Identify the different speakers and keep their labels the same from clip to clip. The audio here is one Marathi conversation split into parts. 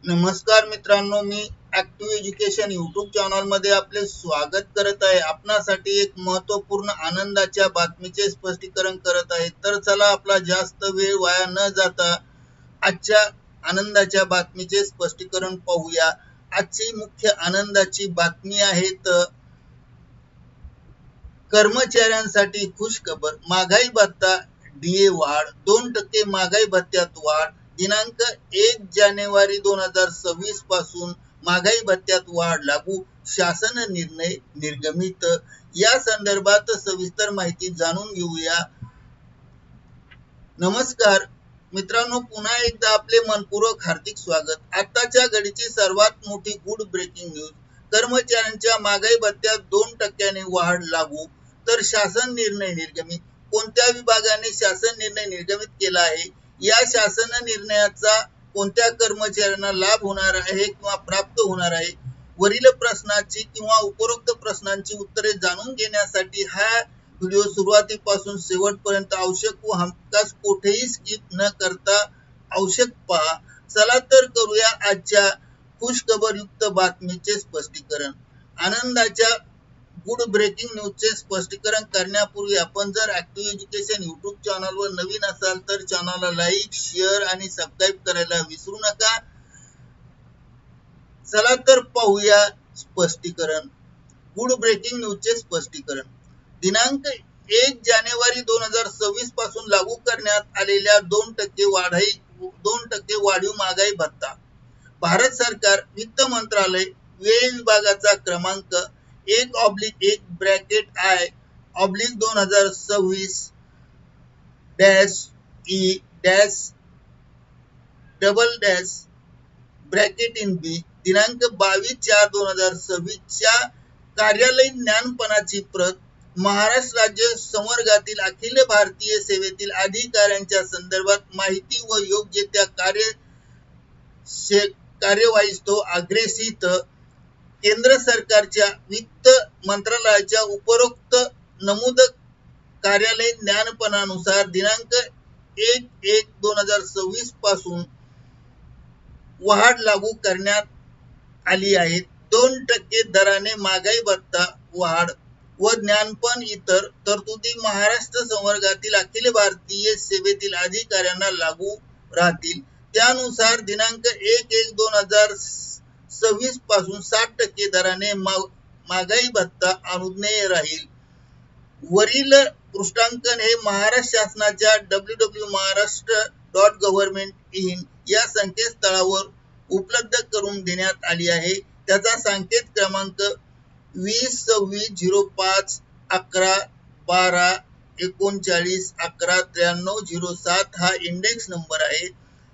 Speaker 1: नमस्कार मित्रांनो, मी ऍक्टिव्ह एज्युकेशन यूट्यूब चॅनल मध्ये आपले स्वागत करत आहे। आपणासाठी एक महत्त्वपूर्ण आनंदाच्या बातमीचे स्पष्टीकरण करत आहे। तर चला आपला जास्त वेळ वाया न जाता आजच्या आनंदाच्या बातमीचे स्पष्टीकरण पाहूया। आजची मुख्य आनंदाची बातमी आहे कर्मचाऱ्यांसाठी खुशखबर, महागाई भत्ता डीए वाढ, 2% महागाई भत्त्यात वाढ। दिनांक 1 जानेवारी 2026 पासून महागाई भत्त्यात वाढ लागू, शासन निर्णय निर्गमित। या संदर्भात सविस्तर माहिती जाणून घेऊया। नमस्कार मित्रांनो, पुन्हा एकदा आपले मनपूर्वक हार्दिक स्वागत। आताच्या घडीची सर्वात मोठी गुड ब्रेकिंग न्यूज, कर्मचाऱ्यांच्या महागाई भत्त्यात 2% वाढ लागू, तर शासन निर्णय निर्गमित। कोणत्या विभागाने शासन निर्णय निर्गमित केला आहे, या शासन निर्णयाचा कोणत्या कर्मचाऱ्यांना लाभ होणार आहे किंवा प्राप्त होणार आहे, वरील प्रश्नाची किंवा उपरोक्त प्रश्नांची उत्तरे जाणून घेण्यासाठी हा व्हिडिओ सुरुवातीपासून शेवटपर्यंत आवश्यक व हमखास कोठेही स्किप न करता आवश्यक पहा। चला तर करूया आजच्या खुशखबरयुक्त बातमीचे स्पष्टीकरण। आनंदाच्या गुड ब्रेकिंग न्यूजचे स्पष्टीकरण करण्यापूर्वी आपण जर ऍक्टिव्ह एज्युकेशन यूट्यूब चॅनलवर नवीन असाल तर चॅनलला लाईक, शेअर आणि सबस्क्राईब करायला विसरू नका। चला तर पाहूया स्पष्टीकरण। गुड ब्रेकिंग न्यूजचे स्पष्टीकरण। दिनांक 1 जानेवारी 2026 पासून लागू करण्यात आलेल्या 2% वाढीव महागाई भत्ता। भारत सरकार वित्त मंत्रालय व्यय विभागाचा क्रमांक 1/2026-E-बी दिनांक 22/4/2026 च्या कार्यालयीन ज्ञानपणाची प्रत महाराष्ट्र राज्य संवर्गातील अखिल भारतीय सेवेतील अधिकाऱ्यांच्या संदर्भात माहिती व योग्य त्या कार्यवाहीस तो अग्रेसित केंद्र सरकारच्या वित्त मंत्रालयाच्या उपरोक्त नमूद कार्यालयीन ज्ञानपणानुसार दिनांक 1/1/2026 पासून वाढ लागू करण्यात आली आहे। 2% दराने महागाई भत्ता वाढ व ज्ञानपण इतर तरतुदी महाराष्ट्र संवर्गातील अखिल भारतीय सेवेतील अधिकाऱ्यांना लागू राहतील। त्यानुसार दिनांक 1/1/2026 पासून 60% दराने महागाई भत्ता अनुज्ञेय राहील। वरील पृष्ठांकन हे महाराष्ट्र शासनाच्या www.maharashtra.government.in या संकेतस्थळावर उपलब्ध करून देण्यात आली आहे। त्याचा संकेत क्रमांक 2026-11-12-39-11-9307 हा इंडेक्स नंबर आहे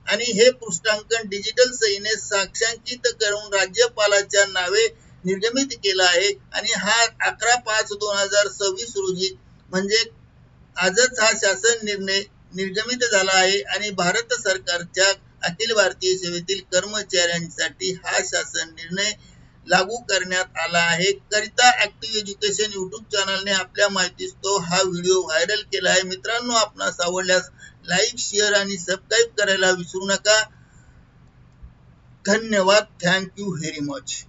Speaker 1: आणि हे पृष्ठांकन डिजिटल सहीने साक्षांकित करून राज्यपालाच्या नावे निर्गमित केला आहे आणि हा 11/5/2026 रोजी म्हणजे आजच हा शासन निर्णय निर्गमित झाला आहे आणि भारत सरकारच्या अखिल भारतीय सेवेतील कर्मचाऱ्यांसाठी हा शासन निर्णय लागू करण्यात आला आहे। करिता ऍक्टिव्ह एज्युकेशन यूट्यूब चॅनलने आपल्या माहितीस तो हा व्हिडिओ व्हायरल केला आहे। मित्रांनो, आपणास आवडल्यास लाईक, शेअर आणि सबस्क्राईब करायला विसरू नका। धन्यवाद। Thank you very much.